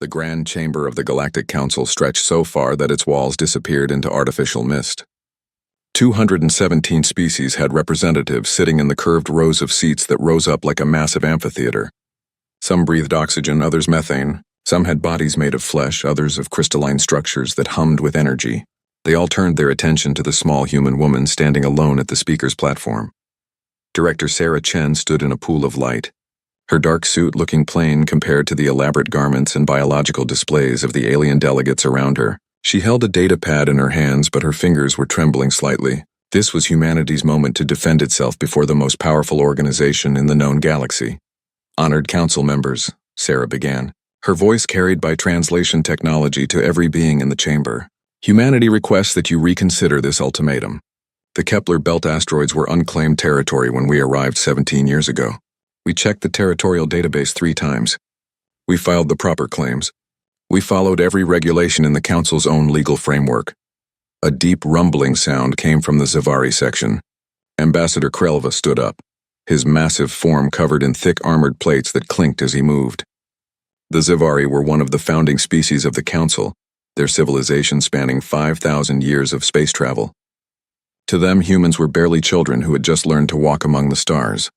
The grand chamber of the Galactic Council stretched so far that its walls disappeared into artificial mist. 217 species had representatives sitting in the curved rows of seats that rose up like a massive amphitheater. Some breathed oxygen, others methane. Some had bodies made of flesh, others of crystalline structures that hummed with energy. They all turned their attention to the small human woman standing alone at the speaker's platform. Director Sarah Chen stood in a pool of light, her dark suit looking plain compared to the elaborate garments and biological displays of the alien delegates around her. She held a data pad in her hands, but her fingers were trembling slightly. This was humanity's moment to defend itself before the most powerful organization in the known galaxy. "Honored council members," Sarah began, her voice carried by translation technology to every being in the chamber. "Humanity requests that you reconsider this ultimatum. The Kepler Belt asteroids were unclaimed territory when we arrived 17 years ago. We checked the territorial database 3 times. We filed the proper claims. We followed every regulation in the Council's own legal framework." A deep rumbling sound came from the Zavari section. Ambassador Krelva stood up, his massive form covered in thick armored plates that clinked as he moved. The Zavari were one of the founding species of the Council, their civilization spanning 5,000 years of space travel. To them, humans were barely children who had just learned to walk among the stars.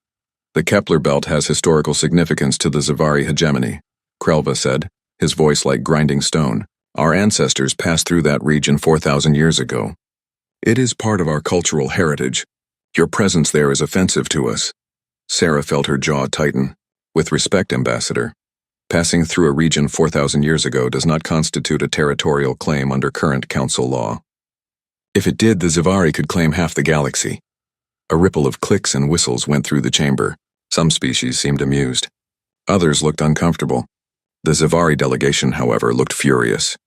"The Kepler Belt has historical significance to the Zavari hegemony," Krelva said, his voice like grinding stone. "Our ancestors passed through that region 4,000 years ago. It is part of our cultural heritage. Your presence there is offensive to us." Sarah felt her jaw tighten. "With respect, Ambassador, passing through a region 4,000 years ago does not constitute a territorial claim under current Council law. If it did, the Zavari could claim half the galaxy." A ripple of clicks and whistles went through the chamber. Some species seemed amused. Others looked uncomfortable. The Zavari delegation, however, looked furious.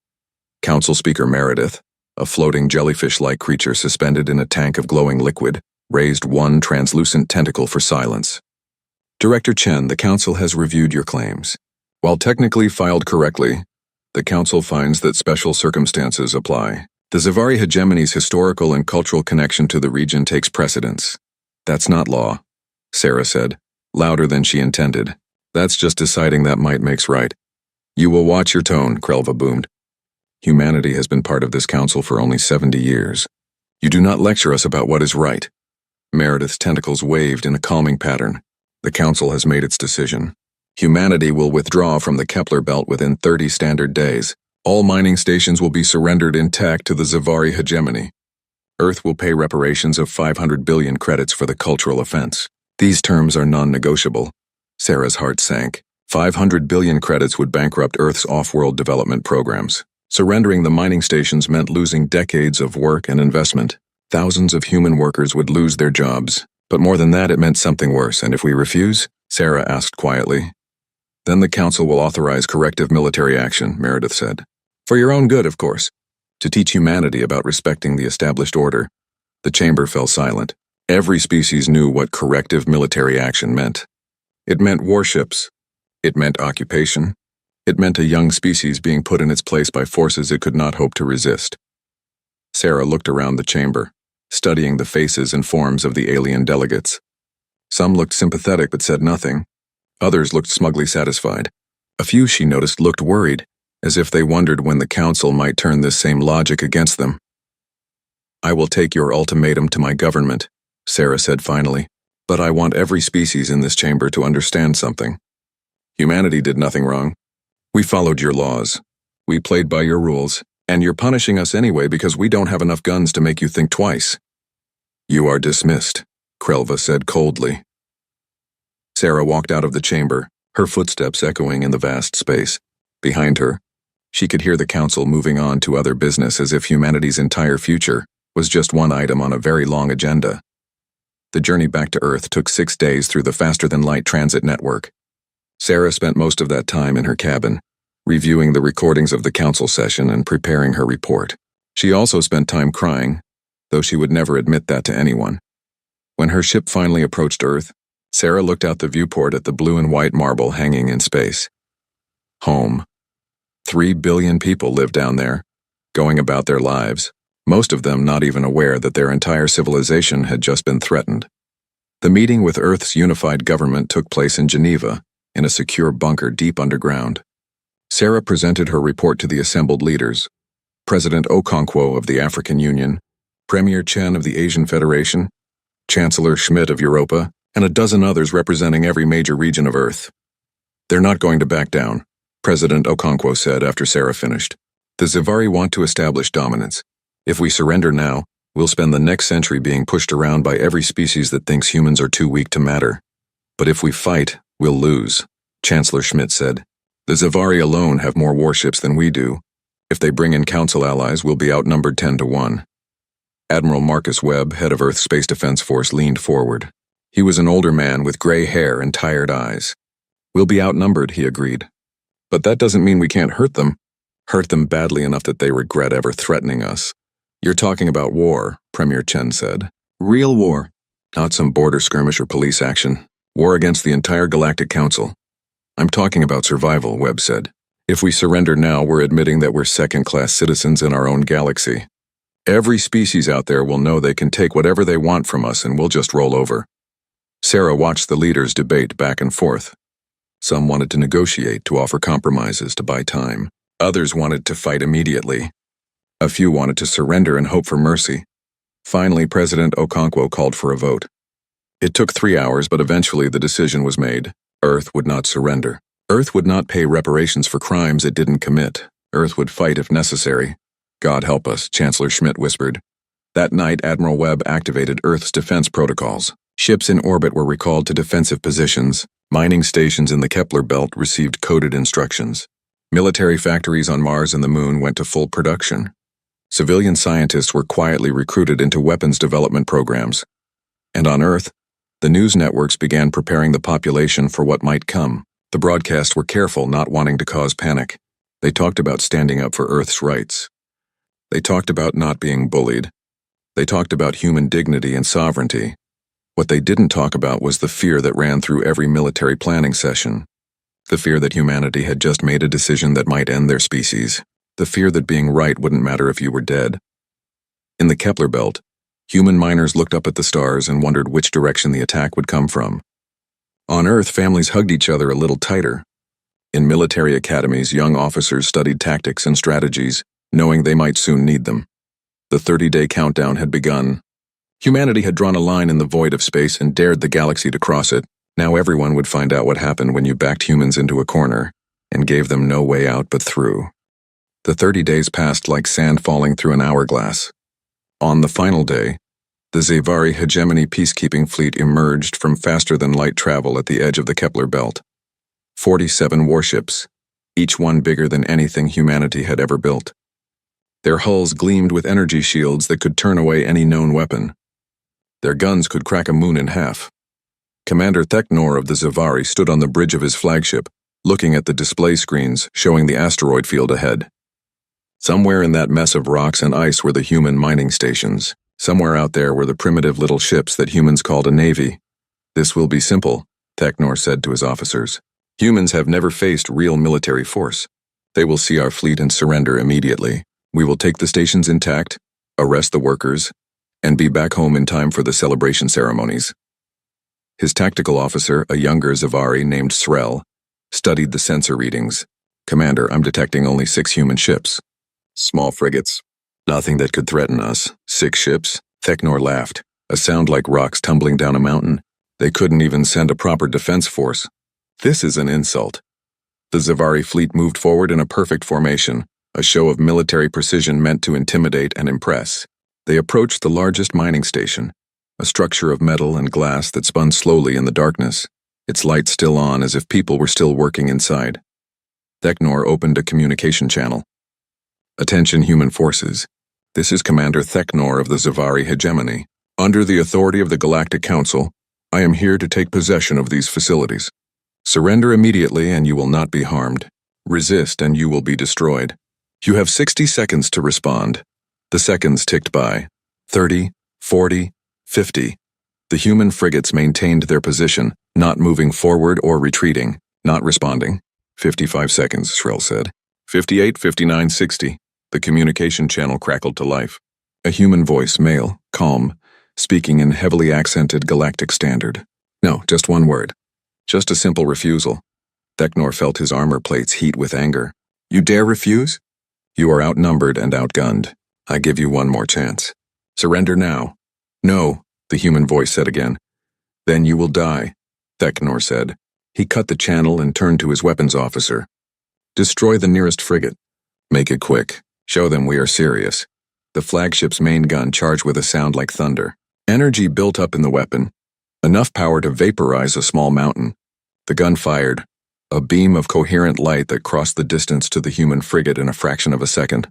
Council Speaker Meredith, a floating jellyfish-like creature suspended in a tank of glowing liquid, raised one translucent tentacle for silence. "Director Chen, the Council has reviewed your claims. While technically filed correctly, the Council finds that special circumstances apply. The Zavari hegemony's historical and cultural connection to the region takes precedence." "That's not law," Sarah said, louder than she intended. "That's just deciding that might makes right." "You will watch your tone," Krelva boomed. "Humanity has been part of this council for only 70 years. You do not lecture us about what is right." Meredith's tentacles waved in a calming pattern. "The council has made its decision. Humanity will withdraw from the Kepler Belt within 30 standard days. All mining stations will be surrendered intact to the Zavari hegemony. Earth will pay reparations of 500 billion credits for the cultural offense. These terms are non-negotiable." Sarah's heart sank. 500 billion credits would bankrupt Earth's off-world development programs. Surrendering the mining stations meant losing decades of work and investment. Thousands of human workers would lose their jobs. But more than that, it meant something worse. "And if we refuse?" Sarah asked quietly. "Then the Council will authorize corrective military action," Meredith said. "For your own good, of course. To teach humanity about respecting the established order." The chamber fell silent. Every species knew what corrective military action meant. It meant warships. It meant occupation. It meant a young species being put in its place by forces it could not hope to resist. Sarah looked around the chamber, studying the faces and forms of the alien delegates. Some looked sympathetic but said nothing. Others looked smugly satisfied. A few, she noticed, looked worried, as if they wondered when the Council might turn this same logic against them. "I will take your ultimatum to my government," Sarah said finally, "but I want every species in this chamber to understand something. Humanity did nothing wrong. We followed your laws. We played by your rules, and you're punishing us anyway because we don't have enough guns to make you think twice." "You are dismissed," Krelva said coldly. Sarah walked out of the chamber, her footsteps echoing in the vast space. Behind her, she could hear the Council moving on to other business as if humanity's entire future was just one item on a very long agenda. The journey back to Earth took 6 days through the faster-than-light transit network. Sarah spent most of that time in her cabin, reviewing the recordings of the Council session and preparing her report. She also spent time crying, though she would never admit that to anyone. When her ship finally approached Earth, Sarah looked out the viewport at the blue and white marble hanging in space. Home. 3 billion people lived down there, going about their lives, most of them not even aware that their entire civilization had just been threatened. The meeting with Earth's unified government took place in Geneva, in a secure bunker deep underground. Sarah presented her report to the assembled leaders. President Okonkwo of the African Union, Premier Chen of the Asian Federation, Chancellor Schmidt of Europa, and a dozen others representing every major region of Earth. They're not going to back down, President Okonkwo said after Sarah finished. The Zivari want to establish dominance. If we surrender now, we'll spend the next century being pushed around by every species that thinks humans are too weak to matter. But if we fight, we'll lose, Chancellor Schmidt said. The Zivari alone have more warships than we do. If they bring in council allies, we'll be outnumbered 10-1. Admiral Marcus Webb, head of Earth's Space Defense Force, leaned forward. He was an older man with gray hair and tired eyes. We'll be outnumbered, he agreed. But that doesn't mean we can't hurt them. Hurt them badly enough that they regret ever threatening us. You're talking about war, Premier Chen said. Real war. Not some border skirmish or police action. War against the entire Galactic Council. I'm talking about survival, Webb said. If we surrender now, we're admitting that we're second-class citizens in our own galaxy. Every species out there will know they can take whatever they want from us and we'll just roll over. Sarah watched the leaders debate back and forth. Some wanted to negotiate, to offer compromises, to buy time. Others wanted to fight immediately. A few wanted to surrender and hope for mercy. Finally, President Okonkwo called for a vote. It took 3 hours, but eventually the decision was made. Earth would not surrender. Earth would not pay reparations for crimes it didn't commit. Earth would fight if necessary. God help us, Chancellor Schmidt whispered. That night, Admiral Webb activated Earth's defense protocols. Ships in orbit were recalled to defensive positions. Mining stations in the Kepler belt received coded instructions. Military factories on Mars and the Moon went to full production. Civilian scientists were quietly recruited into weapons development programs. And on Earth, the news networks began preparing the population for what might come. The broadcasts were careful, not wanting to cause panic. They talked about standing up for Earth's rights. They talked about not being bullied. They talked about human dignity and sovereignty. What they didn't talk about was the fear that ran through every military planning session. The fear that humanity had just made a decision that might end their species. The fear that being right wouldn't matter if you were dead. In the Kepler belt, human miners looked up at the stars and wondered which direction the attack would come from. On Earth, families hugged each other a little tighter. In military academies, young officers studied tactics and strategies, knowing they might soon need them. The 30-day countdown had begun. Humanity had drawn a line in the void of space and dared the galaxy to cross it. Now everyone would find out what happened when you backed humans into a corner and gave them no way out but through. The 30 days passed like sand falling through an hourglass. On the final day, the Zivari hegemony peacekeeping fleet emerged from faster-than-light travel at the edge of the Kepler belt. 47 warships, each one bigger than anything humanity had ever built. Their hulls gleamed with energy shields that could turn away any known weapon. Their guns could crack a moon in half. Commander Theknor of the Zivari stood on the bridge of his flagship, looking at the display screens showing the asteroid field ahead. Somewhere in that mess of rocks and ice were the human mining stations. Somewhere out there were the primitive little ships that humans called a navy. This will be simple, Theknor said to his officers. Humans have never faced real military force. They will see our fleet and surrender immediately. We will take the stations intact, arrest the workers, and be back home in time for the celebration ceremonies. His tactical officer, a younger Zivari named Srel, studied the sensor readings. Commander, I'm detecting only 6 human ships. Small frigates. Nothing that could threaten us. 6 ships? Theknor laughed, a sound like rocks tumbling down a mountain. They couldn't even send a proper defense force. This is an insult. The Zivari fleet moved forward in a perfect formation, a show of military precision meant to intimidate and impress. They approached the largest mining station, a structure of metal and glass that spun slowly in the darkness, its lights still on as if people were still working inside. Theknor opened a communication channel. Attention human forces. This is Commander Theknor of the Zivari hegemony. Under the authority of the Galactic Council, I am here to take possession of these facilities. Surrender immediately and you will not be harmed. Resist and you will be destroyed. You have 60 seconds to respond. The seconds ticked by. 30, 40, 50. The human frigates maintained their position, not moving forward or retreating, not responding. 55 seconds, Shrell said. 58, 59, 60. The communication channel crackled to life. A human voice, male, calm, speaking in heavily accented galactic standard. No, just one word. Just a simple refusal. Theknor felt his armor plates heat with anger. You dare refuse? You are outnumbered and outgunned. I give you one more chance. Surrender now. No, the human voice said again. Then you will die, Theknor said. He cut the channel and turned to his weapons officer. Destroy the nearest frigate. Make it quick. Show them we are serious. The flagship's main gun charged with a sound like thunder. Energy built up in the weapon, enough power to vaporize a small mountain. The gun fired, a beam of coherent light that crossed the distance to the human frigate in a fraction of a second.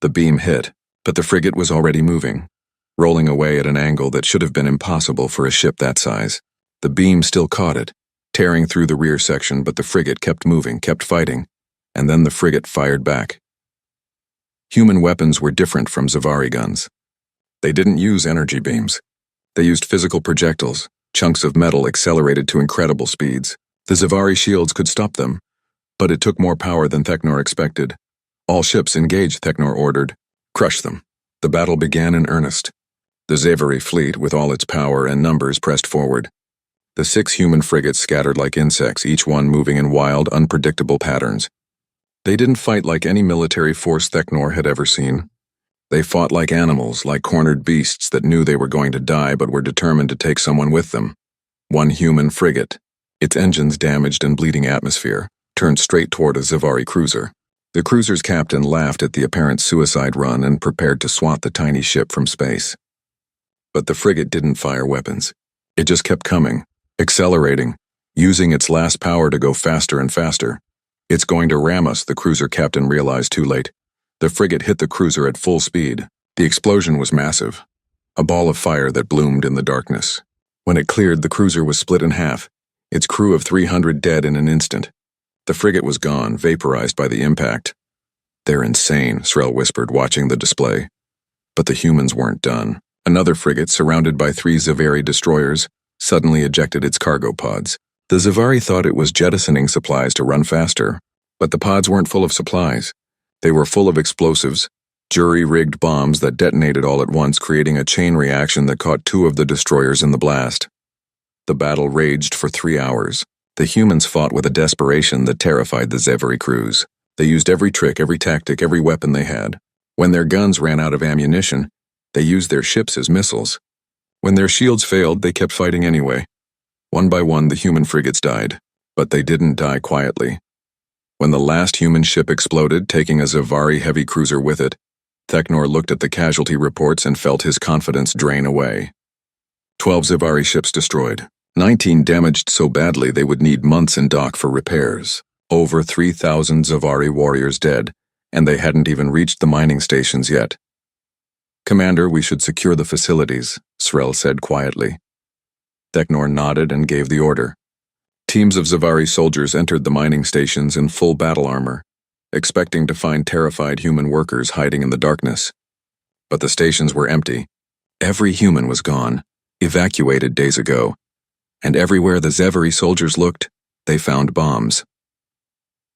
The beam hit, but the frigate was already moving, rolling away at an angle that should have been impossible for a ship that size. The beam still caught it, tearing through the rear section, but the frigate kept moving, kept fighting, and then the frigate fired back. Human weapons were different from Zavari guns. They didn't use energy beams. They used physical projectiles, chunks of metal accelerated to incredible speeds. The Zavari shields could stop them, but it took more power than Theknor expected. All ships engage, Theknor ordered. Crush them. The battle began in earnest. The Zavari fleet, with all its power and numbers, pressed forward. The 6 human frigates scattered like insects, each one moving in wild, unpredictable patterns. They didn't fight like any military force Theknor had ever seen. They fought like animals, like cornered beasts that knew they were going to die but were determined to take someone with them. One human frigate, its engines damaged and bleeding atmosphere, turned straight toward a Zavari cruiser. The cruiser's captain laughed at the apparent suicide run and prepared to swat the tiny ship from space. But the frigate didn't fire weapons. It just kept coming, accelerating, using its last power to go faster and faster. It's going to ram us, the cruiser captain realized too late. The frigate hit the cruiser at full speed. The explosion was massive, a ball of fire that bloomed in the darkness. When it cleared, the cruiser was split in half, its crew of 300 dead in an instant. The frigate was gone, vaporized by the impact. They're insane, Srel whispered, watching the display. But the humans weren't done. Another frigate, surrounded by 3 Zavari destroyers, suddenly ejected its cargo pods. The Zavari thought it was jettisoning supplies to run faster, but the pods weren't full of supplies. They were full of explosives, jury-rigged bombs that detonated all at once, creating a chain reaction that caught 2 of the destroyers in the blast. The battle raged for 3 hours. The humans fought with a desperation that terrified the Zavari crews. They used every trick, every tactic, every weapon they had. When their guns ran out of ammunition, they used their ships as missiles. When their shields failed, they kept fighting anyway. One by one, the human frigates died, but they didn't die quietly. When the last human ship exploded, taking a Zavari heavy cruiser with it, Theknor looked at the casualty reports and felt his confidence drain away. 12 Zavari ships destroyed, 19 damaged so badly they would need months in dock for repairs. Over 3,000 Zavari warriors dead, and they hadn't even reached the mining stations yet. Commander, we should secure the facilities, Srel said quietly. Theknor nodded and gave the order. Teams of Zavari soldiers entered the mining stations in full battle armor, expecting to find terrified human workers hiding in the darkness. But the stations were empty. Every human was gone, evacuated days ago, and everywhere the Zavari soldiers looked, they found bombs.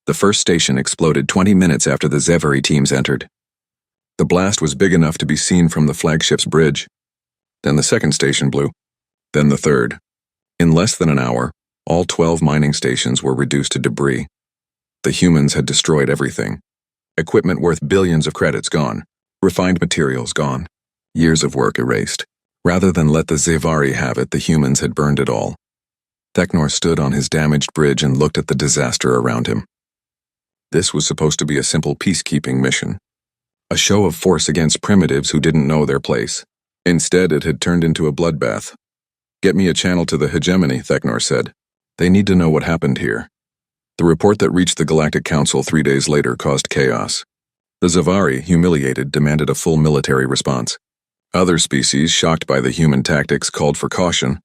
The first station exploded 20 minutes after the Zavari teams entered. The blast was big enough to be seen from the flagship's bridge. Then the second station blew. Then the third. In less than an hour, all 12 mining stations were reduced to debris. The humans had destroyed everything. Equipment worth billions of credits gone. Refined materials gone. Years of work erased. Rather than let the Zavari have it, the humans had burned it all. Theknor stood on his damaged bridge and looked at the disaster around him. This was supposed to be a simple peacekeeping mission. A show of force against primitives who didn't know their place. Instead, it had turned into a bloodbath. Get me a channel to the hegemony, Theknor said. They need to know what happened here. The report that reached the Galactic Council 3 days later caused chaos. The Zavari, humiliated, demanded a full military response. Other species, shocked by the human tactics, called for caution.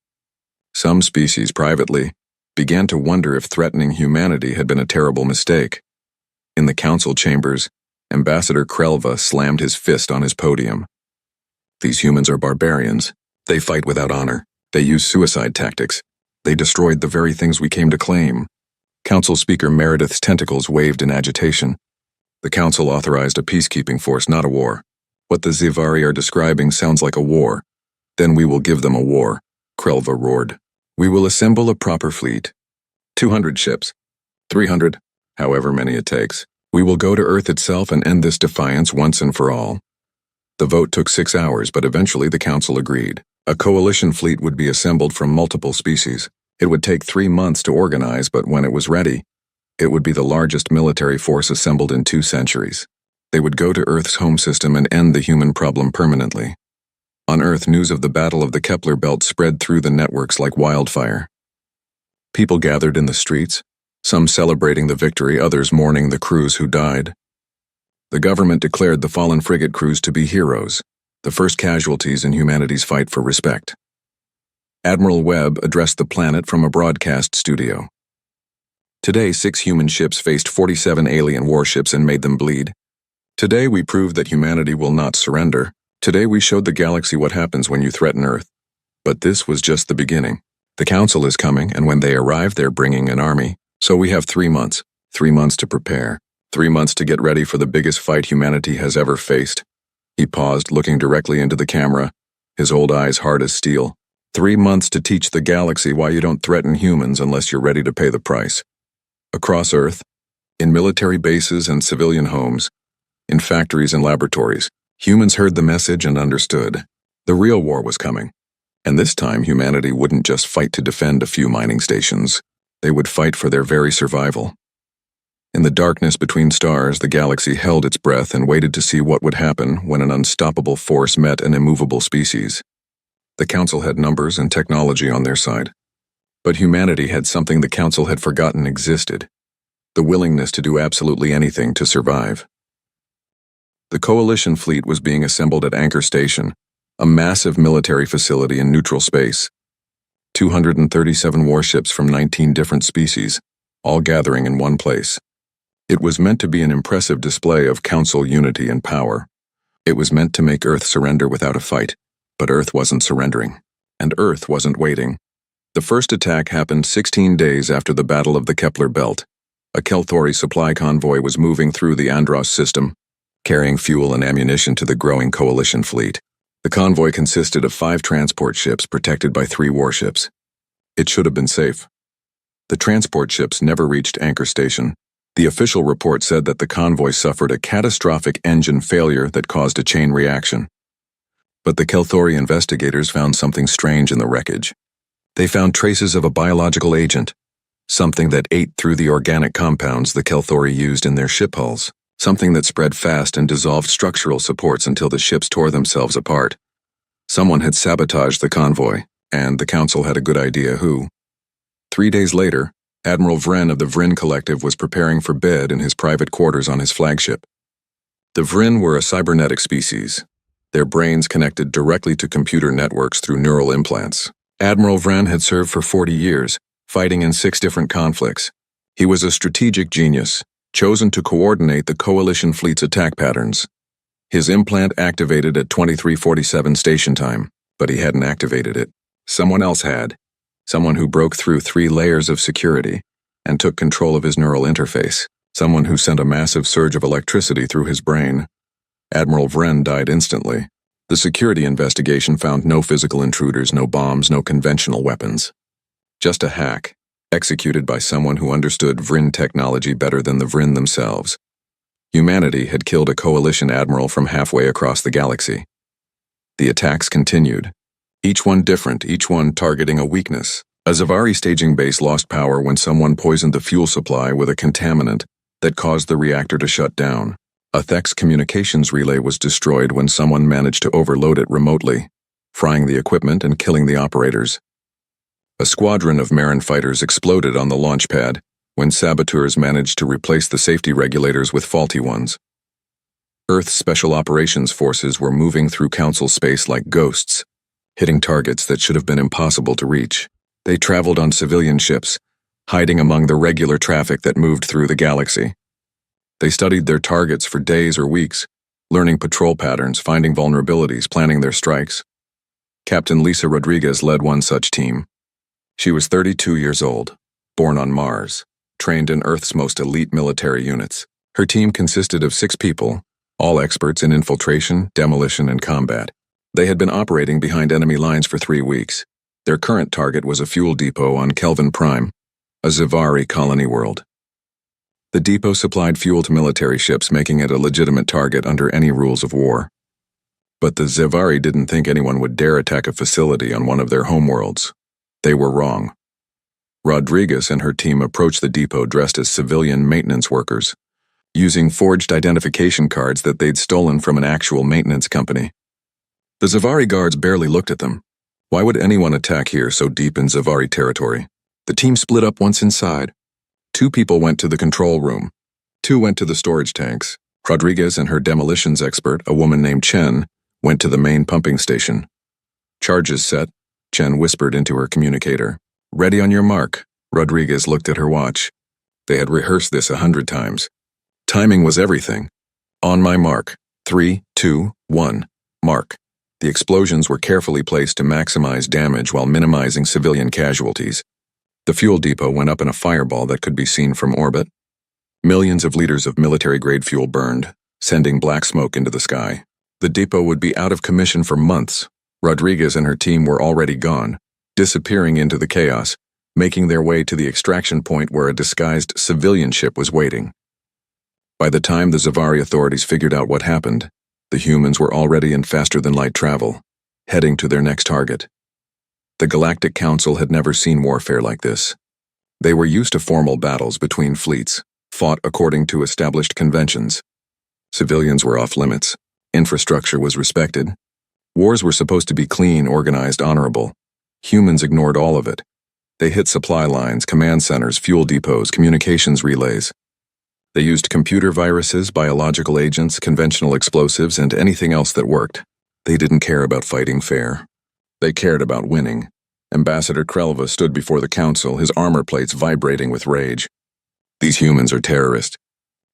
Some species, privately, began to wonder if threatening humanity had been a terrible mistake. In the council chambers, Ambassador Krelva slammed his fist on his podium. These humans are barbarians. They fight without honor. They use suicide tactics. They destroyed the very things we came to claim. Council Speaker Meredith's tentacles waved in agitation. The council authorized a peacekeeping force, not a war. What the Zavari are describing sounds like a war. Then we will give them a war, Krelva roared. We will assemble a proper fleet. 200 ships. 300, however many it takes. We will go to Earth itself and end this defiance once and for all. The vote took 6 hours, but eventually the Council agreed. A coalition fleet would be assembled from multiple species. It would take 3 months to organize, but when it was ready, it would be the largest military force assembled in 2 centuries. They would go to Earth's home system and end the human problem permanently. On Earth, news of the Battle of the Kepler Belt spread through the networks like wildfire. People gathered in the streets, some celebrating the victory, others mourning the crews who died. The government declared the fallen frigate crews to be heroes, the first casualties in humanity's fight for respect. Admiral Webb addressed the planet from a broadcast studio. Today, 6 human ships faced 47 alien warships and made them bleed. Today, we proved that humanity will not surrender. Today, we showed the galaxy what happens when you threaten Earth. But this was just the beginning. The Council is coming, and when they arrive, they're bringing an army. So we have 3 months. 3 months to prepare. 3 months to get ready for the biggest fight humanity has ever faced. He paused, looking directly into the camera, his old eyes hard as steel. 3 months to teach the galaxy why you don't threaten humans unless you're ready to pay the price. Across Earth, in military bases and civilian homes, in factories and laboratories, humans heard the message and understood. The real war was coming. And this time, humanity wouldn't just fight to defend a few mining stations. They would fight for their very survival. In the darkness between stars, the galaxy held its breath and waited to see what would happen when an unstoppable force met an immovable species. The Council had numbers and technology on their side. But humanity had something the Council had forgotten existed: the willingness to do absolutely anything to survive. The Coalition fleet was being assembled at Anchor Station, a massive military facility in neutral space. 237 warships from 19 different species, all gathering in one place. It was meant to be an impressive display of Council unity and power. It was meant to make Earth surrender without a fight, but Earth wasn't surrendering, and Earth wasn't waiting. The first attack happened 16 days after the Battle of the Kepler Belt. A Kelthori supply convoy was moving through the Andros system, carrying fuel and ammunition to the growing Coalition fleet. The convoy consisted of 5 transport ships protected by 3 warships. It should have been safe. The transport ships never reached Anchor Station. The official report said that the convoy suffered a catastrophic engine failure that caused a chain reaction. But the Kelthori investigators found something strange in the wreckage. They found traces of a biological agent, something that ate through the organic compounds the Kelthori used in their ship hulls, something that spread fast and dissolved structural supports until the ships tore themselves apart. Someone had sabotaged the convoy, and the Council had a good idea who. 3 days later, Admiral Vren of the Vren Collective was preparing for bed in his private quarters on his flagship. The Vren were a cybernetic species, their brains connected directly to computer networks through neural implants. Admiral Vren had served for 40 years, fighting in 6 different conflicts. He was a strategic genius, chosen to coordinate the Coalition fleet's attack patterns. His implant activated at 2347 station time, but he hadn't activated it. Someone else had. Someone who broke through 3 layers of security and took control of his neural interface. Someone who sent a massive surge of electricity through his brain. Admiral Vren died instantly. The security investigation found no physical intruders, no bombs, no conventional weapons. Just a hack, executed by someone who understood Vren technology better than the Vren themselves. Humanity had killed a Coalition admiral from halfway across the galaxy. The attacks continued. Each one different, each one targeting a weakness. A Zavari staging base lost power when someone poisoned the fuel supply with a contaminant that caused the reactor to shut down. A Thex communications relay was destroyed when someone managed to overload it remotely, frying the equipment and killing the operators. A squadron of Marin fighters exploded on the launch pad when saboteurs managed to replace the safety regulators with faulty ones. Earth's Special Operations Forces were moving through Council space like ghosts, hitting targets that should have been impossible to reach. They traveled on civilian ships, hiding among the regular traffic that moved through the galaxy. They studied their targets for days or weeks, learning patrol patterns, finding vulnerabilities, planning their strikes. Captain Lisa Rodriguez led one such team. She was 32 years old, born on Mars, trained in Earth's most elite military units. Her team consisted of 6 people, all experts in infiltration, demolition, and combat. They had been operating behind enemy lines for 3 weeks. Their current target was a fuel depot on Kelvin Prime, a Zavari colony world. The depot supplied fuel to military ships, making it a legitimate target under any rules of war. But the Zevari didn't think anyone would dare attack a facility on one of their homeworlds. They were wrong. Rodriguez and her team approached the depot dressed as civilian maintenance workers, using forged identification cards that they'd stolen from an actual maintenance company. The Zevari guards barely looked at them. Why would anyone attack here so deep in Zevari territory? The team split up once inside. 2 people went to the control room. 2 went to the storage tanks. Rodriguez and her demolitions expert, a woman named Chen, went to the main pumping station. Charges set, Chen whispered into her communicator. Ready on your mark. Rodriguez looked at her watch. They had rehearsed this 100 times. Timing was everything. On my mark. 3, 2, 1. Mark. The explosions were carefully placed to maximize damage while minimizing civilian casualties. The fuel depot went up in a fireball that could be seen from orbit. Millions of liters of military-grade fuel burned, sending black smoke into the sky. The depot would be out of commission for months. Rodriguez and her team were already gone, disappearing into the chaos, making their way to the extraction point where a disguised civilian ship was waiting. By the time the Zevari authorities figured out what happened, the humans were already in faster-than-light travel, heading to their next target. The Galactic Council had never seen warfare like this. They were used to formal battles between fleets, fought according to established conventions. Civilians were off-limits. Infrastructure was respected. Wars were supposed to be clean, organized, honorable. Humans ignored all of it. They hit supply lines, command centers, fuel depots, communications relays. They used computer viruses, biological agents, conventional explosives, and anything else that worked. They didn't care about fighting fair. They cared about winning. Ambassador Krelva stood before the council, his armor plates vibrating with rage. These humans are terrorists.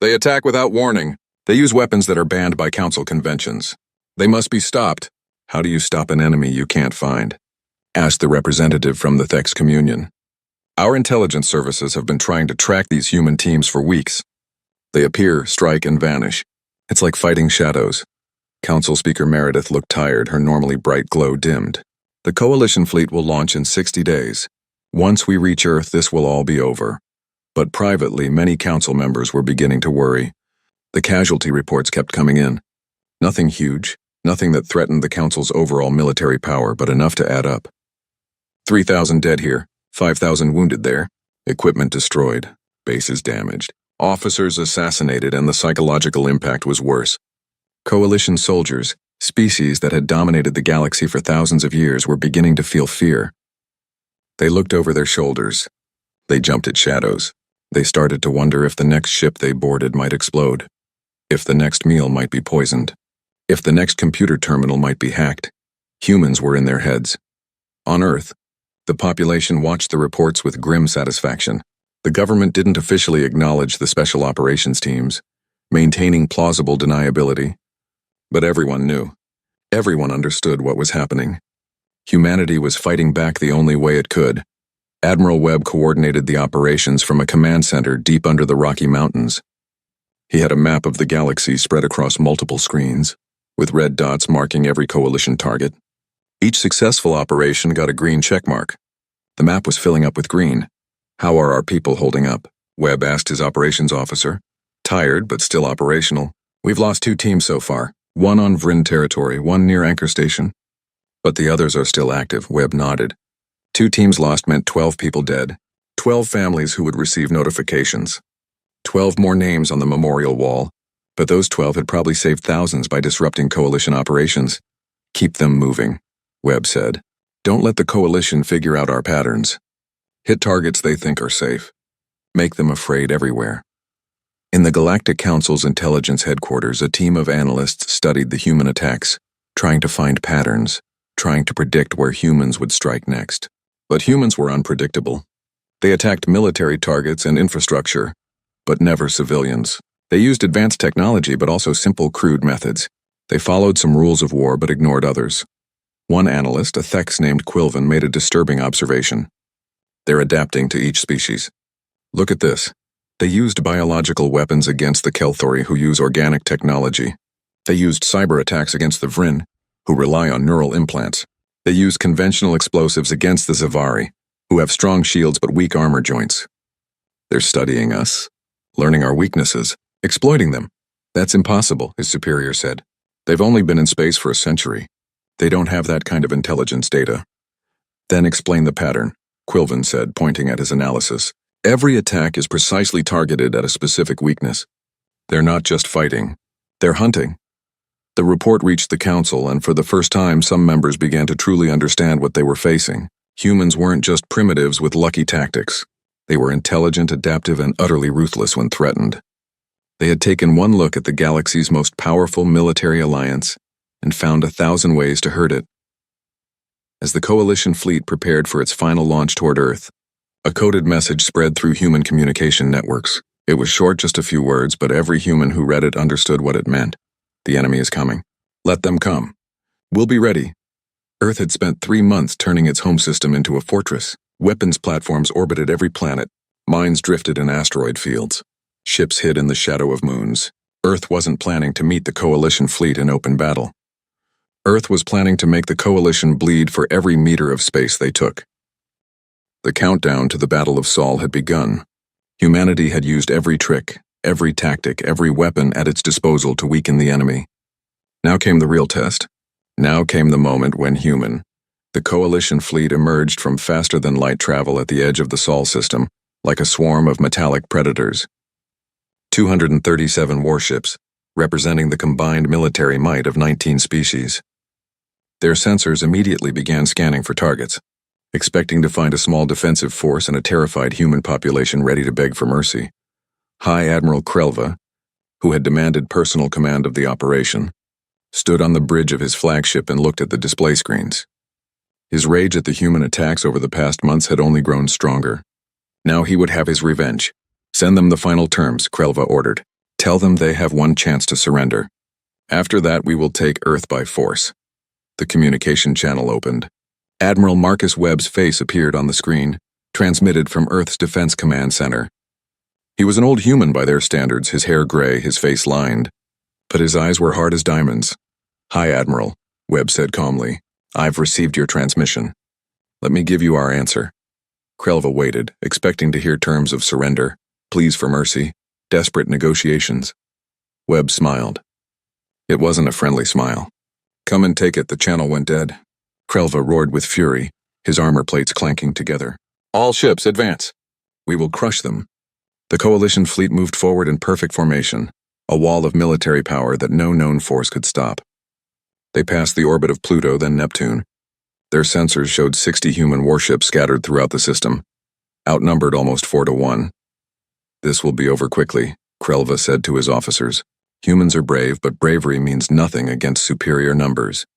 They attack without warning. They use weapons that are banned by council conventions. They must be stopped. How do you stop an enemy you can't find? Asked the representative from the Thex Communion. Our intelligence services have been trying to track these human teams for weeks. They appear, strike, and vanish. It's like fighting shadows. Council Speaker Meredith looked tired, her normally bright glow dimmed. The Coalition fleet will launch in 60 days. Once we reach Earth, this will all be over. But privately, many council members were beginning to worry. The casualty reports kept coming in. Nothing huge, nothing that threatened the council's overall military power, but enough to add up. 3,000 dead here, 5,000 wounded there, equipment destroyed, bases damaged, officers assassinated, and the psychological impact was worse. Coalition soldiers, species that had dominated the galaxy for thousands of years, were beginning to feel fear. They looked over their shoulders. They jumped at shadows. They started to wonder if the next ship they boarded might explode, if the next meal might be poisoned, if the next computer terminal might be hacked. Humans were in their heads. On Earth, the population watched the reports with grim satisfaction. The government didn't officially acknowledge the special operations teams, maintaining plausible deniability. But everyone knew. Everyone understood what was happening. Humanity was fighting back the only way it could. Admiral Webb coordinated the operations from a command center deep under the Rocky Mountains. He had a map of the galaxy spread across multiple screens, with red dots marking every coalition target. Each successful operation got a green checkmark. The map was filling up with green. How are our people holding up? Webb asked his operations officer. Tired, but still operational. We've lost 2 teams so far. One on Vryn territory, one near Anchor Station. But the others are still active, Webb nodded. 2 teams lost meant 12 people dead. 12 families who would receive notifications. 12 more names on the memorial wall. But those 12 had probably saved thousands by disrupting coalition operations. Keep them moving, Webb said. Don't let the coalition figure out our patterns. Hit targets they think are safe. Make them afraid everywhere. In the Galactic Council's intelligence headquarters, a team of analysts studied the human attacks, trying to find patterns, trying to predict where humans would strike next. But humans were unpredictable. They attacked military targets and infrastructure, but never civilians. They used advanced technology, but also simple, crude methods. They followed some rules of war, but ignored others. One analyst, a Thex named Quilvin, made a disturbing observation. They're adapting to each species. Look at this. They used biological weapons against the Kelthori, who use organic technology. They used cyber attacks against the Vryn, who rely on neural implants. They used conventional explosives against the Zevari, who have strong shields but weak armor joints. They're studying us. learning our weaknesses, exploiting them. That's impossible, his superior said. They've only been in space for a century. They don't have that kind of intelligence data. Then explain the pattern, Quilvin said, pointing at his analysis. Every attack is precisely targeted at a specific weakness. They're not just fighting. They're hunting. The report reached the council, and for the first time some members began to truly understand what they were facing. Humans weren't just primitives with lucky tactics. They were intelligent, adaptive, and utterly ruthless when threatened. They had taken one look at the galaxy's most powerful military alliance and found 1,000 ways to hurt it. As the Coalition fleet prepared for its final launch toward Earth, a coded message spread through human communication networks. It was short, just a few words, but every human who read it understood what it meant. The enemy is coming. Let them come. We'll be ready. Earth had spent 3 months turning its home system into a fortress. Weapons platforms orbited every planet. Mines drifted in asteroid fields. Ships hid in the shadow of moons. Earth wasn't planning to meet the Coalition fleet in open battle. Earth was planning to make the Coalition bleed for every meter of space they took. The countdown to the Battle of Sol had begun. Humanity had used every trick, every tactic, every weapon at its disposal to weaken the enemy. Now came the real test. Now came the moment when the Coalition fleet emerged from faster-than-light travel at the edge of the Sol system, like a swarm of metallic predators. 237 warships, representing the combined military might of 19 species. Their sensors immediately began scanning for targets, expecting to find a small defensive force and a terrified human population ready to beg for mercy. High Admiral Krelva, who had demanded personal command of the operation, stood on the bridge of his flagship and looked at the display screens. His rage at the human attacks over the past months had only grown stronger. Now he would have his revenge. Send them the final terms, Krelva ordered. Tell them they have one chance to surrender. After that, we will take Earth by force. The communication channel opened. Admiral Marcus Webb's face appeared on the screen, transmitted from Earth's Defense Command Center. He was an old human by their standards, his hair gray, his face lined, but his eyes were hard as diamonds. Hi, Admiral, Webb said calmly. I've received your transmission. Let me give you our answer. Krelva waited, expecting to hear terms of surrender, pleas for mercy, desperate negotiations. Webb smiled. It wasn't a friendly smile. Come and take it, the channel went dead. Krelva roared with fury, his armor plates clanking together. All ships, advance. We will crush them. The Coalition fleet moved forward in perfect formation, a wall of military power that no known force could stop. They passed the orbit of Pluto, then Neptune. Their sensors showed 60 human warships scattered throughout the system, outnumbered almost 4-1. This will be over quickly, Krelva said to his officers. Humans are brave, but bravery means nothing against superior numbers.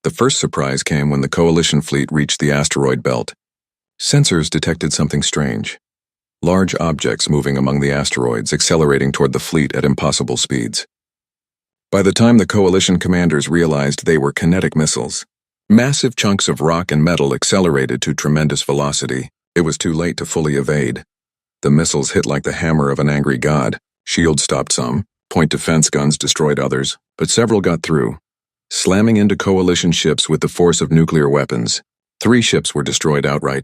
The first surprise came when the Coalition fleet reached the asteroid belt. Sensors detected something strange. Large objects moving among the asteroids, accelerating toward the fleet at impossible speeds. By the time the Coalition commanders realized they were kinetic missiles, massive chunks of rock and metal accelerated to tremendous velocity. It was too late to fully evade. The missiles hit like the hammer of an angry god. Shields stopped some, point defense guns destroyed others, but several got through, slamming into Coalition ships with the force of nuclear weapons. 3 ships were destroyed outright.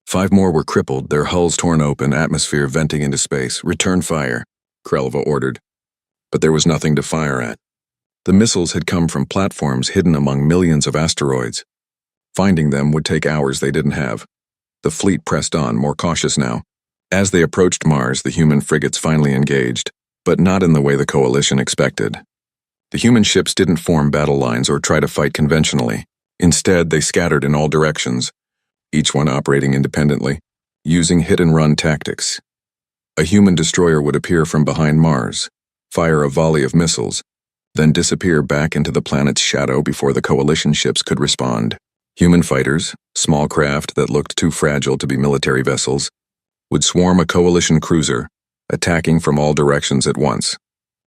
5 more were crippled, their hulls torn open, atmosphere venting into space. Return fire, Krelva ordered. But there was nothing to fire at. The missiles had come from platforms hidden among millions of asteroids. Finding them would take hours they didn't have. The fleet pressed on, more cautious now. As they approached Mars, the human frigates finally engaged, but not in the way the Coalition expected. The human ships didn't form battle lines or try to fight conventionally. Instead, they scattered in all directions, each one operating independently, using hit-and-run tactics. A human destroyer would appear from behind Mars, fire a volley of missiles, then disappear back into the planet's shadow before the Coalition ships could respond. Human fighters, small craft that looked too fragile to be military vessels, would swarm a Coalition cruiser, attacking from all directions at once,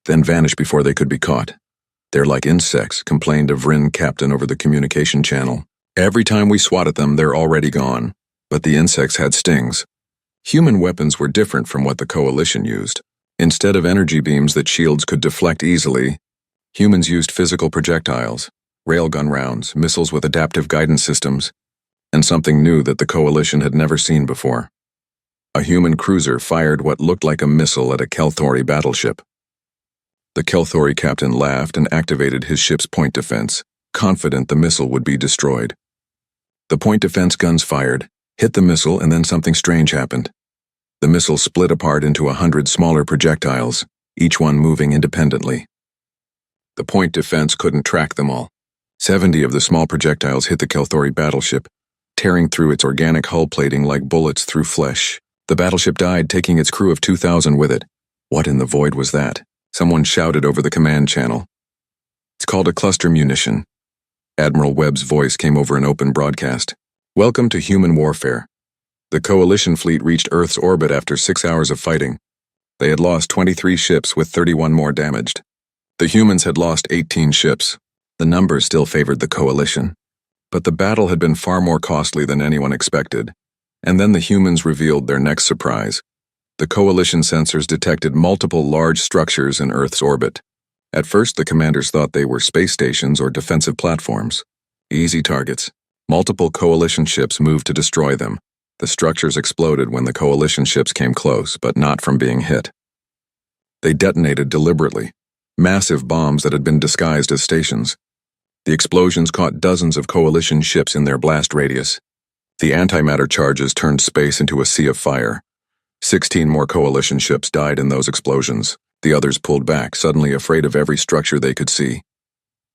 then vanish before they could be caught. They're like insects, complained a Vryn captain over the communication channel. Every time we swat at them, they're already gone. But the insects had stings. Human weapons were different from what the Coalition used. Instead of energy beams that shields could deflect easily, humans used physical projectiles, railgun rounds, missiles with adaptive guidance systems, and something new that the Coalition had never seen before. A human cruiser fired what looked like a missile at a Kelthori battleship. The Kelthori captain laughed and activated his ship's point defense, confident the missile would be destroyed. The point defense guns fired, hit the missile, and then something strange happened. The missile split apart into 100 smaller projectiles, each one moving independently. The point defense couldn't track them all. 70 of the small projectiles hit the Kelthori battleship, tearing through its organic hull plating like bullets through flesh. The battleship died, taking its crew of 2,000 with it. What in the void was that? Someone shouted over the command channel. It's called a cluster munition. Admiral Webb's voice came over an open broadcast. Welcome to human warfare. The Coalition fleet reached Earth's orbit after 6 hours of fighting. They had lost 23 ships with 31 more damaged. The humans had lost 18 ships. The numbers still favored the Coalition. But the battle had been far more costly than anyone expected. And then the humans revealed their next surprise. The Coalition sensors detected multiple large structures in Earth's orbit. At first, the commanders thought they were space stations or defensive platforms. Easy targets. Multiple Coalition ships moved to destroy them. The structures exploded when the Coalition ships came close, but not from being hit. They detonated deliberately. Massive bombs that had been disguised as stations. The explosions caught dozens of Coalition ships in their blast radius. The antimatter charges turned space into a sea of fire. 16 more Coalition ships died in those explosions. The others pulled back, suddenly afraid of every structure they could see.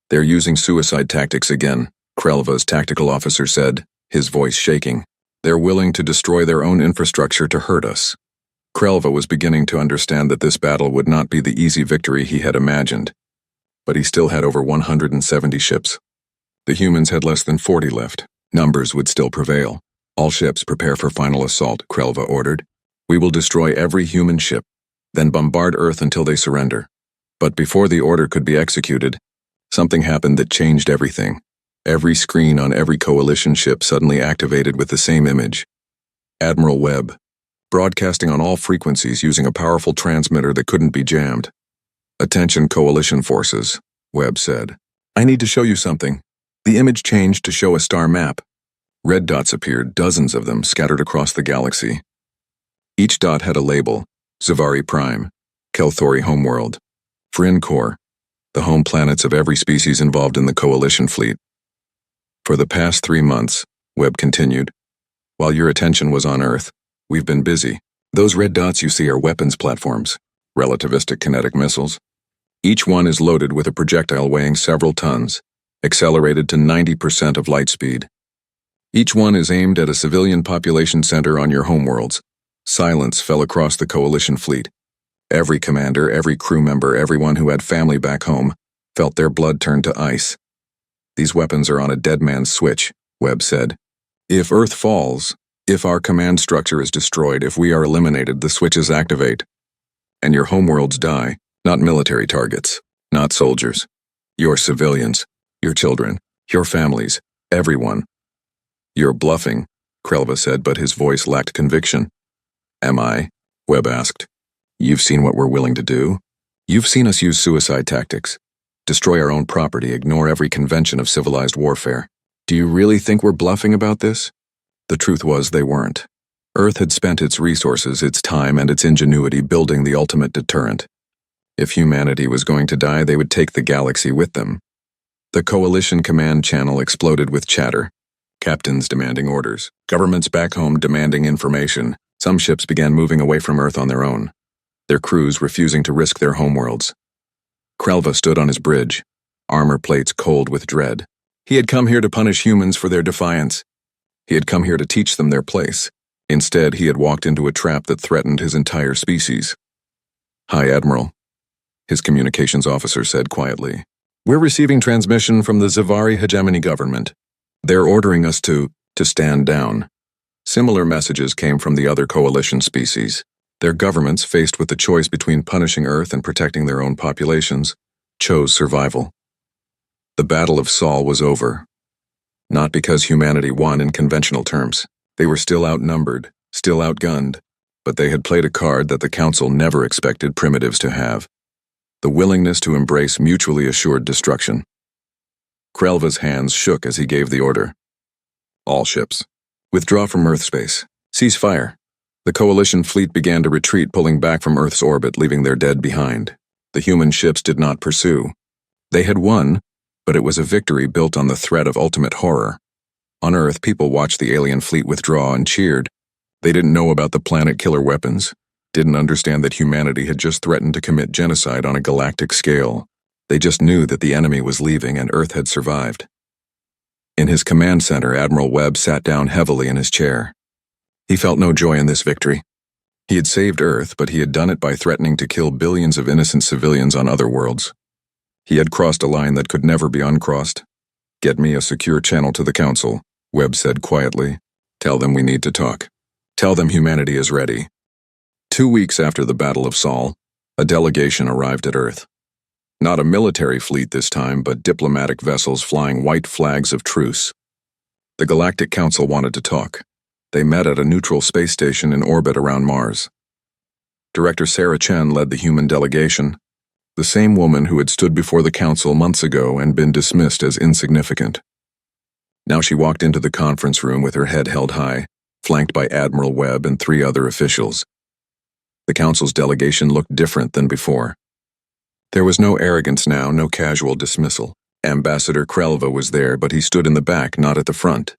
They're using suicide tactics again, Krelva's tactical officer said, his voice shaking. They're willing to destroy their own infrastructure to hurt us. Krelva was beginning to understand that this battle would not be the easy victory he had imagined. But he still had over 170 ships. The humans had less than 40 left. Numbers would still prevail. All ships prepare for final assault, Krelva ordered. We will destroy every human ship, then bombard Earth until they surrender. But before the order could be executed, something happened that changed everything. Every screen on every Coalition ship suddenly activated with the same image. Admiral Webb, broadcasting on all frequencies using a powerful transmitter that couldn't be jammed. Attention Coalition forces, Webb said. I need to show you something. The image changed to show a star map. Red dots appeared, dozens of them scattered across the galaxy. Each dot had a label: Zavari Prime, Kelthori Homeworld, Frin Core, the home planets of every species involved in the Coalition fleet. For the past 3 months, Webb continued, while your attention was on Earth, we've been busy. Those red dots you see are weapons platforms, relativistic kinetic missiles. Each one is loaded with a projectile weighing several tons, accelerated to 90% of light speed. Each one is aimed at a civilian population center on your homeworlds. Silence fell across the Coalition fleet. Every commander, every crew member, everyone who had family back home, felt their blood turn to ice. These weapons are on a dead man's switch, Webb said. If Earth falls, if our command structure is destroyed, if we are eliminated, the switches activate. And your homeworlds die, not military targets, not soldiers. Your civilians, your children, your families, everyone. You're bluffing, Krelva said, but his voice lacked conviction. Am I? Webb asked. You've seen what we're willing to do? You've seen us use suicide tactics. Destroy our own property, ignore every convention of civilized warfare. Do you really think we're bluffing about this? The truth was they weren't. Earth had spent its resources, its time, and its ingenuity building the ultimate deterrent. If humanity was going to die, they would take the galaxy with them. The Coalition command channel exploded with chatter. Captains demanding orders. Governments back home demanding information. Some ships began moving away from Earth on their own, their crews refusing to risk their homeworlds. Krelva stood on his bridge, armor plates cold with dread. He had come here to punish humans for their defiance. He had come here to teach them their place. Instead, he had walked into a trap that threatened his entire species. Hi, Admiral, his communications officer said quietly. We're receiving transmission from the Zavari hegemony government. They're ordering us to stand down. Similar messages came from the other Coalition species. Their governments, faced with the choice between punishing Earth and protecting their own populations, chose survival. The Battle of Sol was over. Not because humanity won in conventional terms. They were still outnumbered, still outgunned, but they had played a card that the Council never expected primitives to have: the willingness to embrace mutually assured destruction. Krelva's hands shook as he gave the order. All ships, withdraw from Earth space. Cease fire. The Coalition fleet began to retreat, pulling back from Earth's orbit, leaving their dead behind. The human ships did not pursue. They had won, but it was a victory built on the threat of ultimate horror. On Earth, people watched the alien fleet withdraw and cheered. They didn't know about the planet-killer weapons, didn't understand that humanity had just threatened to commit genocide on a galactic scale. They just knew that the enemy was leaving and Earth had survived. In his command center, Admiral Webb sat down heavily in his chair. He felt no joy in this victory. He had saved Earth, but he had done it by threatening to kill billions of innocent civilians on other worlds. He had crossed a line that could never be uncrossed. "Get me a secure channel to the Council," Webb said quietly. "Tell them we need to talk. Tell them humanity is ready." 2 weeks after the Battle of Sol, a delegation arrived at Earth. Not a military fleet this time, but diplomatic vessels flying white flags of truce. The Galactic Council wanted to talk. They met at a neutral space station in orbit around Mars. Director Sarah Chen led the human delegation, the same woman who had stood before the Council months ago and been dismissed as insignificant. Now she walked into the conference room with her head held high, flanked by Admiral Webb and 3 other officials. The Council's delegation looked different than before. There was no arrogance now, no casual dismissal. Ambassador Krelva was there, but he stood in the back, not at the front.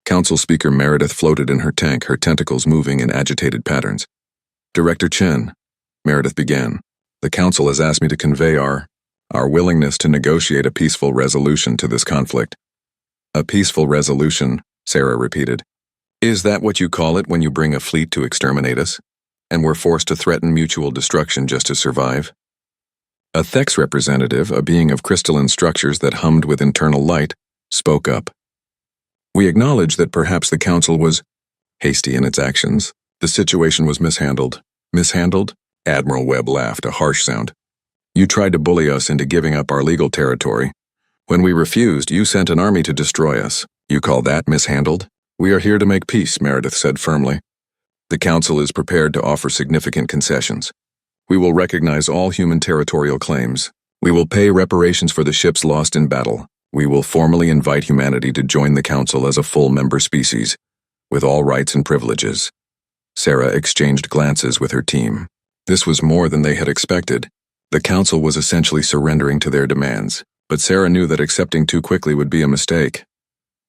Council Speaker Meredith floated in her tank, her tentacles moving in agitated patterns. "Director Chen," Meredith began, "the Council has asked me to convey our willingness to negotiate a peaceful resolution to this conflict." "A peaceful resolution," Sarah repeated. "Is that what you call it when you bring a fleet to exterminate us? And we're forced to threaten mutual destruction just to survive?" A Thex representative, a being of crystalline structures that hummed with internal light, spoke up. "We acknowledge that perhaps the Council was hasty in its actions. The situation was mishandled." "Mishandled?" Admiral Webb laughed, a harsh sound. "You tried to bully us into giving up our legal territory. When we refused, you sent an army to destroy us. You call that mishandled?" "We are here to make peace," Meredith said firmly. "The Council is prepared to offer significant concessions. We will recognize all human territorial claims. We will pay reparations for the ships lost in battle. We will formally invite humanity to join the Council as a full member species, with all rights and privileges." Sarah exchanged glances with her team. This was more than they had expected. The Council was essentially surrendering to their demands, but Sarah knew that accepting too quickly would be a mistake.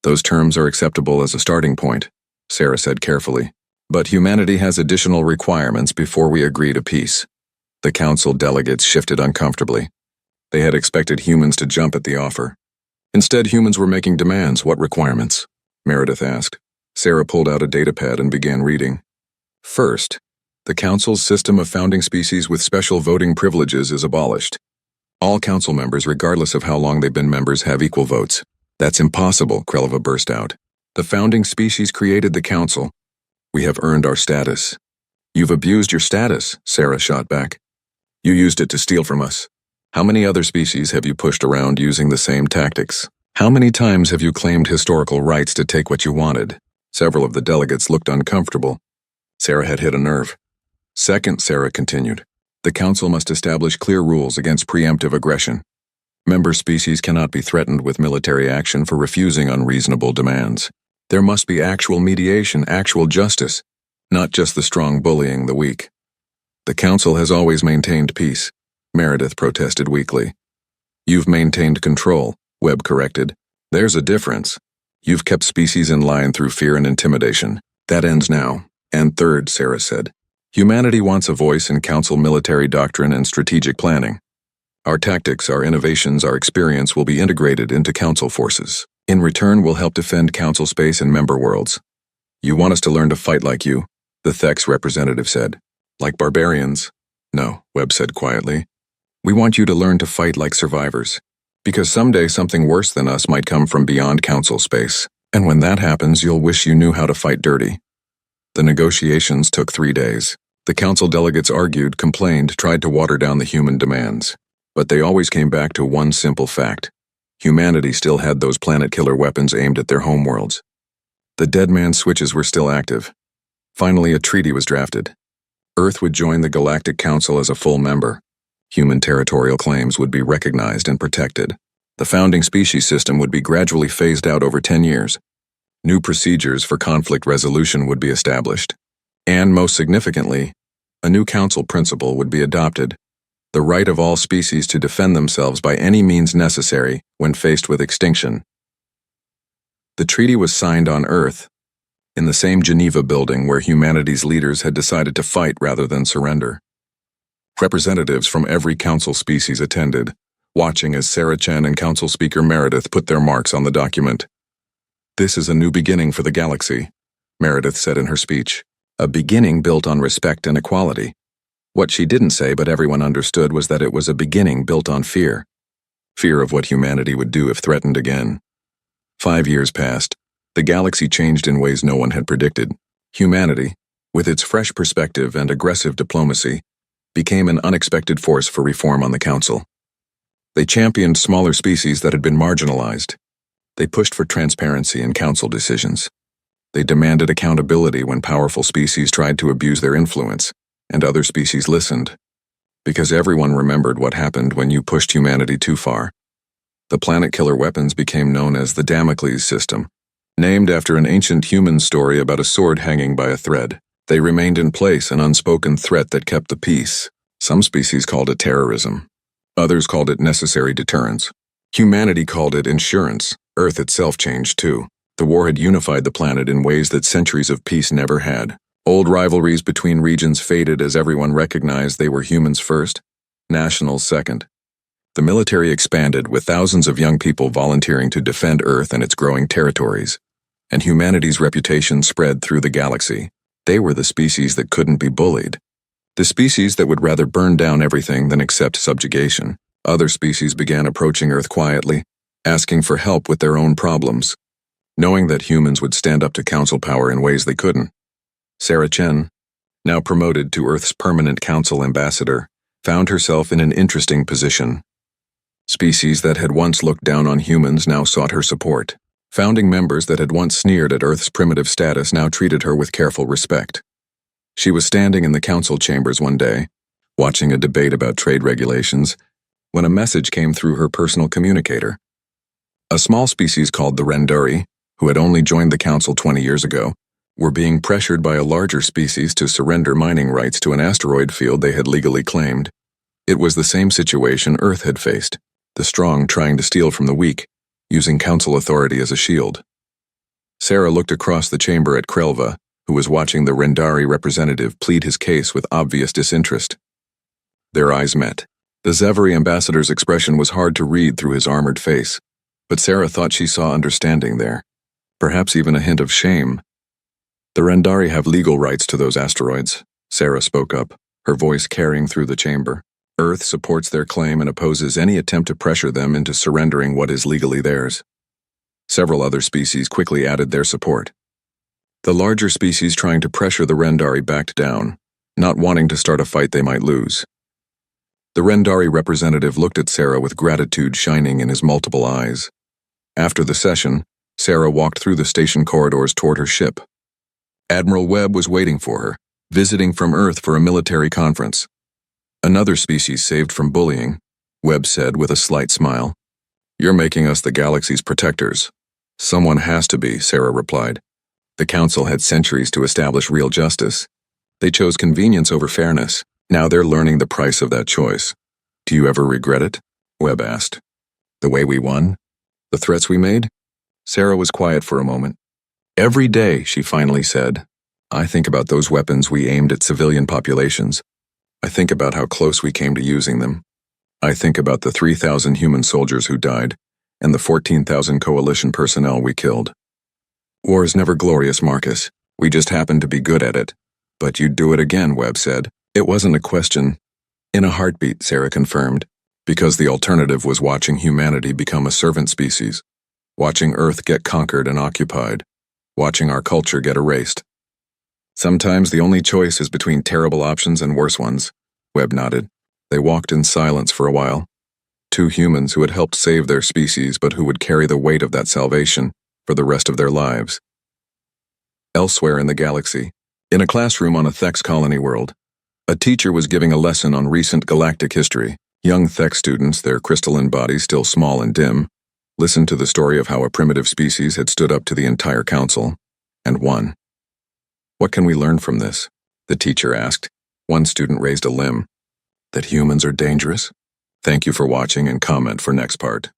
"Those terms are acceptable as a starting point," Sarah said carefully. "But humanity has additional requirements before we agree to peace." The Council delegates shifted uncomfortably. They had expected humans to jump at the offer. Instead, humans were making demands. "What requirements?" Meredith asked. Sarah pulled out a datapad and began reading. "First, the Council's system of founding species with special voting privileges is abolished. All Council members, regardless of how long they've been members, have equal votes." "That's impossible," Krelva burst out. "The founding species created the Council. We have earned our status." "You've abused your status," Sarah shot back. "You used it to steal from us. How many other species have you pushed around using the same tactics? How many times have you claimed historical rights to take what you wanted?" Several of the delegates looked uncomfortable. Sarah had hit a nerve. "Second," Sarah continued, "the Council must establish clear rules against preemptive aggression. Member species cannot be threatened with military action for refusing unreasonable demands. There must be actual mediation, actual justice, not just the strong bullying the weak." "The Council has always maintained peace," Meredith protested weakly. "You've maintained control," Webb corrected. "There's a difference. You've kept species in line through fear and intimidation. That ends now." "And third," Sarah said, "humanity wants a voice in Council military doctrine and strategic planning. Our tactics, our innovations, our experience will be integrated into Council forces. In return, we'll help defend Council space and member worlds." "You want us to learn to fight like you?" the Thex representative said. "Like barbarians?" "No," Webb said quietly. "We want you to learn to fight like survivors. Because someday something worse than us might come from beyond Council space. And when that happens, you'll wish you knew how to fight dirty." The negotiations took 3 days. The Council delegates argued, complained, tried to water down the human demands. But they always came back to one simple fact. Humanity still had those planet-killer weapons aimed at their homeworlds. The dead man switches were still active. Finally, a treaty was drafted. Earth would join the Galactic Council as a full member. Human territorial claims would be recognized and protected. The founding species system would be gradually phased out over 10 years. New procedures for conflict resolution would be established. And, most significantly, a new council principle would be adopted: the right of all species to defend themselves by any means necessary when faced with extinction. The treaty was signed on Earth, in the same Geneva building where humanity's leaders had decided to fight rather than surrender. Representatives from every council species attended, watching as Sarah Chen and Council Speaker Meredith put their marks on the document. "This is a new beginning for the galaxy," Meredith said in her speech. "A beginning built on respect and equality." What she didn't say, but everyone understood, was that it was a beginning built on fear. Fear of what humanity would do if threatened again. 5 years passed. The galaxy changed in ways no one had predicted. Humanity, with its fresh perspective and aggressive diplomacy, became an unexpected force for reform on the Council. They championed smaller species that had been marginalized. They pushed for transparency in Council decisions. They demanded accountability when powerful species tried to abuse their influence, and other species listened. Because everyone remembered what happened when you pushed humanity too far. The planet-killer weapons became known as the Damocles system, named after an ancient human story about a sword hanging by a thread. They remained in place, an unspoken threat that kept the peace. Some species called it terrorism. Others called it necessary deterrence. Humanity called it insurance. Earth itself changed too. The war had unified the planet in ways that centuries of peace never had. Old rivalries between regions faded as everyone recognized they were humans first, nationals second. The military expanded, with thousands of young people volunteering to defend Earth and its growing territories. And humanity's reputation spread through the galaxy. They were the species that couldn't be bullied. The species that would rather burn down everything than accept subjugation. Other species began approaching Earth quietly, asking for help with their own problems, knowing that humans would stand up to council power in ways they couldn't. Sarah Chen, now promoted to Earth's permanent council ambassador, found herself in an interesting position. Species that had once looked down on humans now sought her support. Founding members that had once sneered at Earth's primitive status now treated her with careful respect. She was standing in the council chambers one day, watching a debate about trade regulations, when a message came through her personal communicator. A small species called the Rendari, who had only joined the council 20 years ago, were being pressured by a larger species to surrender mining rights to an asteroid field they had legally claimed. It was the same situation Earth had faced, the strong trying to steal from the weak, using council authority as a shield. Sarah looked across the chamber at Krelva, who was watching the Rendari representative plead his case with obvious disinterest. Their eyes met. The Zeveri ambassador's expression was hard to read through his armored face, but Sarah thought she saw understanding there, perhaps even a hint of shame. "The Rendari have legal rights to those asteroids," Sarah spoke up, her voice carrying through the chamber. "Earth supports their claim and opposes any attempt to pressure them into surrendering what is legally theirs." Several other species quickly added their support. The larger species trying to pressure the Rendari backed down, not wanting to start a fight they might lose. The Rendari representative looked at Sarah with gratitude shining in his multiple eyes. After the session, Sarah walked through the station corridors toward her ship. Admiral Webb was waiting for her, visiting from Earth for a military conference. "Another species saved from bullying," Webb said with a slight smile. "You're making us the galaxy's protectors." "Someone has to be," Sarah replied. The council had centuries to establish real justice. They chose convenience over fairness. Now they're learning the price of that choice. "Do you ever regret it?" Webb asked. "The way we won? The threats we made?" Sarah was quiet for a moment. "Every day," she finally said, "I think about those weapons we aimed at civilian populations. I think about how close we came to using them. I think about the 3,000 human soldiers who died, and the 14,000 coalition personnel we killed. War is never glorious, Marcus. We just happened to be good at it." "But you'd do it again," Webb said. "It wasn't a question." "In a heartbeat," Sarah confirmed, because the alternative was watching humanity become a servant species, watching Earth get conquered and occupied, watching our culture get erased. "Sometimes the only choice is between terrible options and worse ones," Webb nodded. They walked in silence for a while. Two humans who had helped save their species but who would carry the weight of that salvation for the rest of their lives. Elsewhere in the galaxy, in a classroom on a Thex colony world, a teacher was giving a lesson on recent galactic history. Young Thex students, their crystalline bodies still small and dim, listened to the story of how a primitive species had stood up to the entire council and won. "What can we learn from this?" the teacher asked. One student raised a limb. That humans are dangerous? Thank you for watching and comment for next part.